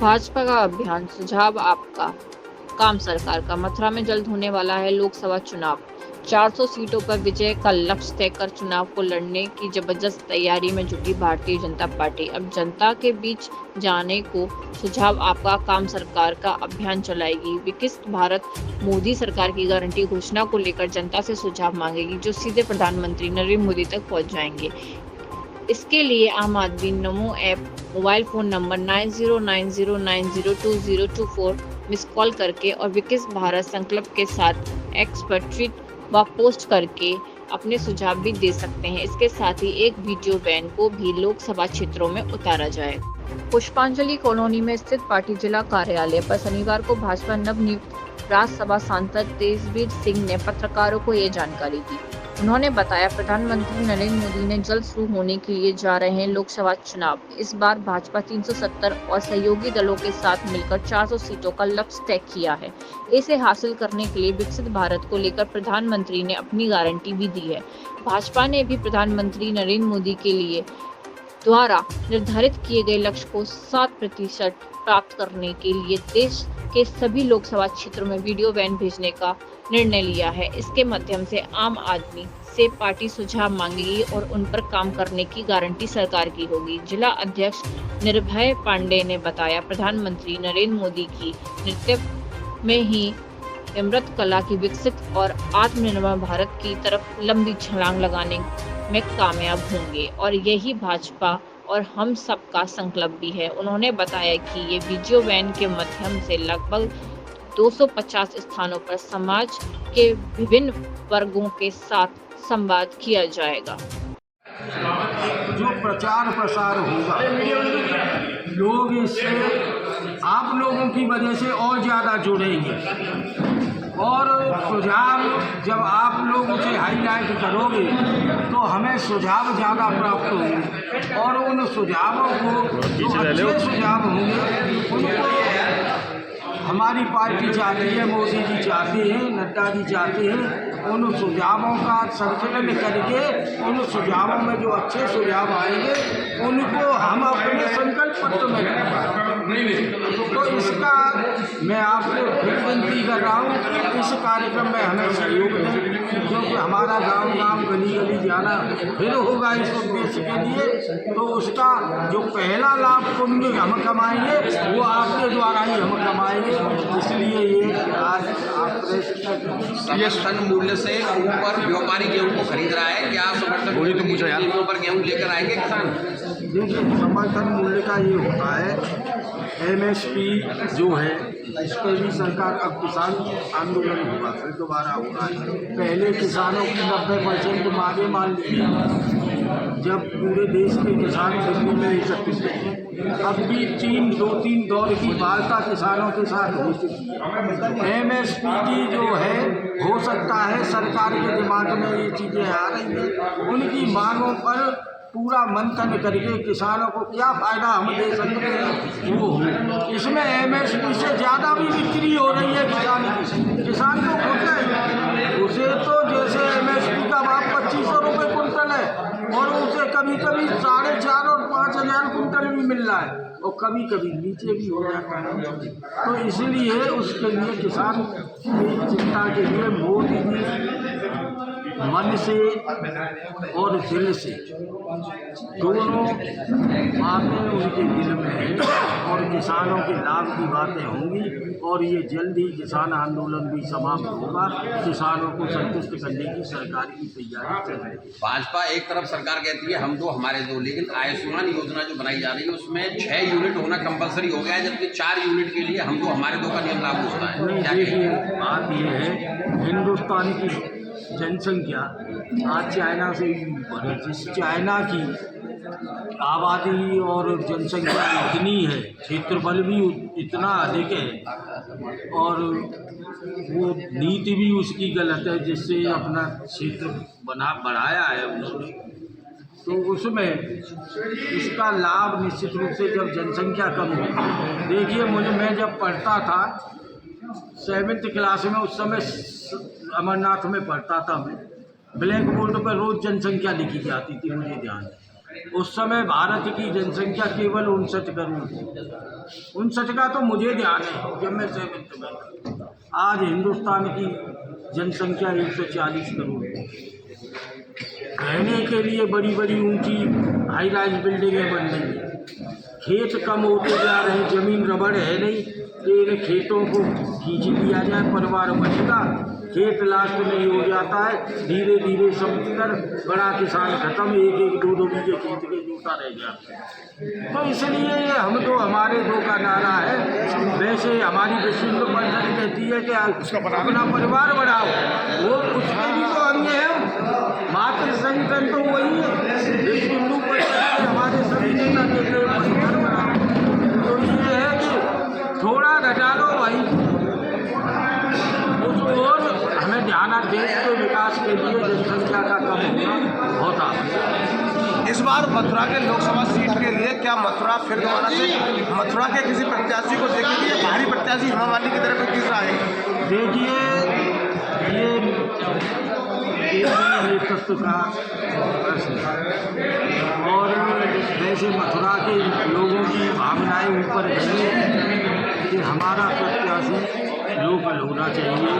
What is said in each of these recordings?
भाजपा का अभियान सुझाव आपका, काम सरकार का। मथुरा में जल्द होने वाला है लोकसभा चुनाव। 400 सीटों पर विजय का लक्ष्य तय कर चुनाव को लड़ने की जबरदस्त तैयारी में जुटी भारतीय जनता पार्टी अब जनता के बीच जाने को सुझाव आपका, काम सरकार का अभियान चलाएगी। विकसित भारत मोदी सरकार की गारंटी घोषणा को लेकर जनता से सुझाव मांगेगी, जो सीधे प्रधानमंत्री नरेंद्र मोदी तक पहुंच जाएंगे। इसके लिए आम आदमी नमो app mobile phone number 9090902024 miss call करके और विकसित भारत संकल्प के साथ एक्स पर ट्वीट व पोस्ट करके अपने सुझाव भी दे सकते हैं। इसके साथ ही एक वीडियो वैन को भी लोकसभा क्षेत्रों में उतारा जाएगा। पुष्पांजलि कॉलोनी में स्थित पार्टी जिला कार्यालय पर शनिवार को भाजपा नवनियुक्त राज्यसभा सांसद तेजवीर सिंह ने पत्रकारों को ये जानकारी दी। उन्होंने बताया, प्रधानमंत्री नरेंद्र मोदी ने जल्द शुरू होने के लिए जा रहे हैं लोकसभा चुनाव। इस बार भाजपा 370 और सहयोगी दलों के साथ मिलकर 400 सीटों का लक्ष्य तय किया है। इसे हासिल करने के लिए विकसित भारत को लेकर प्रधानमंत्री ने अपनी गारंटी भी दी है। भाजपा ने भी प्रधानमंत्री नरेंद्र मोदी के लिए द्वारा निर्धारित किए गए लक्ष्य को 7% प्राप्त करने के लिए देश के सभी लोकसभा क्षेत्रों में वीडियो वैन भेजने का निर्णय लिया है। इसके माध्यम से आम आदमी से पार्टी सुझाव मांगेगी और उन पर काम करने की गारंटी सरकार की होगी। जिला अध्यक्ष निर्भय पांडे ने बताया, प्रधानमंत्री नरेंद्र मोदी की नेतृत्व में ही अमृत कला की विकसित और आत्मनिर्भर भारत की तरफ लंबी छलांग लगाने में कामयाब होंगे और यही भाजपा और हम सबका संकल्प भी है। उन्होंने बताया कि ये वीडियो वैन के माध्यम से लगभग 250 स्थानों पर समाज के विभिन्न वर्गों के साथ संवाद किया जाएगा। जो प्रचार प्रसार होगा, लोग इससे आप लोगों की वजह से और ज़्यादा जुड़ेंगे और सुझाव जब आप लोग उसे हाईलाइट करोगे तो हमें सुझाव ज़्यादा प्राप्त होंगे और उन सुझावों को जो अच्छे सुझाव होंगे उनको हमारी पार्टी चाहती है, मोदी जी चाहते हैं, नड्डा जी चाहते हैं, उन सुझावों का संकलन करके उन सुझावों में जो अच्छे सुझाव आएंगे उनको हम अपने संकल्प पत्र में रखेंगे। तो इसका मैं आपको फिर विनती कर रहा हूँ, इस कार्यक्रम में हमें सहयोग दें, क्योंकि हमारा गांव गांव गली गली जाना फिर होगा इस उद्देश्य के लिए। तो उसका जो पहला लाभ पुण्य हम कमाएंगे वो आपके द्वारा ही हम कमाएंगे। इसलिए ये आज आप समर्थन मूल्य से ऊपर व्यापारी गेहूं को खरीद रहा है, क्या समर्थन मूल्य के ऊपर गेहूं लेकर आएंगे किसान? देखिए, समर्थन मूल्य का ये होता है, MSP जो है इस पर भी सरकार अब किसान आंदोलन होगा, फिर दोबारा होगा। पहले किसानों की 90% मांगे मान ली जब पूरे देश के किसान दिल्ली में एकत्रित थे। अब भी 2-3 दौर की वार्ता किसानों के साथ हो चुकी है। MSP की जो है, हो सकता है सरकार के दिमाग में ये चीज़ें आ रही हैं, उनकी मांगों पर पूरा मंथन करके किसानों को क्या फ़ायदा हम दे सकते हैं वो हो। इसमें MSP से ज़्यादा भी बिक्री हो रही है किसान को खुद है, उसे तो जैसे MSP का भाव 2500 रुपये कुंटल है और उसे कभी कभी 4,500 और 5,000 कुंटल भी मिल रहा है और कभी कभी नीचे भी हो जाता है। तो इसलिए उसके लिए किसान की चिंता के लिए मोदी जी मन से और दिल से दोनों बातें उनके दिल में हैं और किसानों के लाभ की बातें होंगी और ये जल्द ही किसान आंदोलन भी समाप्त होगा। किसानों को संतुष्ट करने की सरकार की तैयारी चल रही है। भाजपा एक तरफ सरकार कहती है हम दो हमारे दो, लेकिन आयुष्मान योजना जो बनाई जा रही है उसमें 6 यूनिट होना कंपलसरी हो गया है, जबकि 4 यूनिट के लिए हम दो हमारे दो का नियम लागू होता है। देखिए, बात ये है, हिंदुस्तान की जनसंख्या आज चाइना से ऊपर है। जिस चाइना की आबादी और जनसंख्या इतनी है, क्षेत्रफल भी इतना अधिक है और वो नीति भी उसकी गलत है जिससे अपना क्षेत्र बढ़ाया है उन्होंने, तो उसमें इसका लाभ निश्चित रूप से जब जनसंख्या कम हो। देखिए, मैं जब पढ़ता था 7th क्लास में, उस समय अमरनाथ में पढ़ता था मैं, ब्लैक बोर्ड पर रोज़ जनसंख्या लिखी जाती थी, मुझे ध्यान है। उस समय भारत की जनसंख्या केवल 59 करोड़ थी। 59 का तो मुझे ध्यान है जब मैं 7th में। आज हिंदुस्तान की जनसंख्या 140 करोड़ है। रहने के लिए बड़ी बड़ी ऊंची हाई राइज बिल्डिंगें बन रही हैं। खेत कम होते जा रहे हैं, जमीन रबड़ है नहीं, तो इन खेतों को खींच लिया जाए, परिवार बचेगा। खेत लास्ट में हो जाता है, धीरे धीरे समझकर बड़ा किसान खत्म, एक एक दो दो बीघे खेत के जोता रह जाते हैं। तो इसलिए हम तो हमारे दो का नारा है। वैसे हमारी विश्व हिंदू परिषद कहती है कि अपना परिवार बढ़ाओ, वो उसके भी तो अंग है। मातृ संगठन तो वही है। विश्व हिंदू परिषद के हमारे सभी नेता कहते हैं परिवार बढ़ाओ। तो ये है कि थोड़ा घटा लो भाई, और हमें ध्यान देश के विकास के लिए जनसंख्या का कम होना बहुत आवश्यक। इस बार मथुरा के लोकसभा सीट के लिए क्या मथुरा फिर दोबारा से मथुरा के किसी प्रत्याशी को देखेंगे, बाहरी प्रत्याशी हेमा मालिनी की तरफ किस रहा है? देखिए, ये नेतृत्व का प्रश्न है और वैसे मथुरा के लोगों की भावनाएं ऊपर है कि हमारा प्रत्याशी लोकल होना चाहिए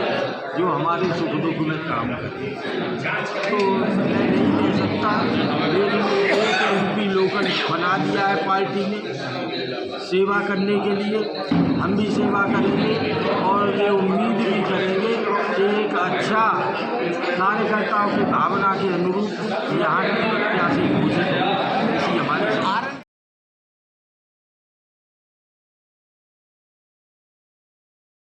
जो हमारे सुख दुख में काम करे। तो मैं नहीं कह सकता, लेकिन एक एमपी लोकल बना दिया है पार्टी ने सेवा करने के लिए। हम भी सेवा करेंगे और ये उम्मीद भी करेंगे कि एक अच्छा कार्यकर्ताओं की भावना के अनुरूप यहाँ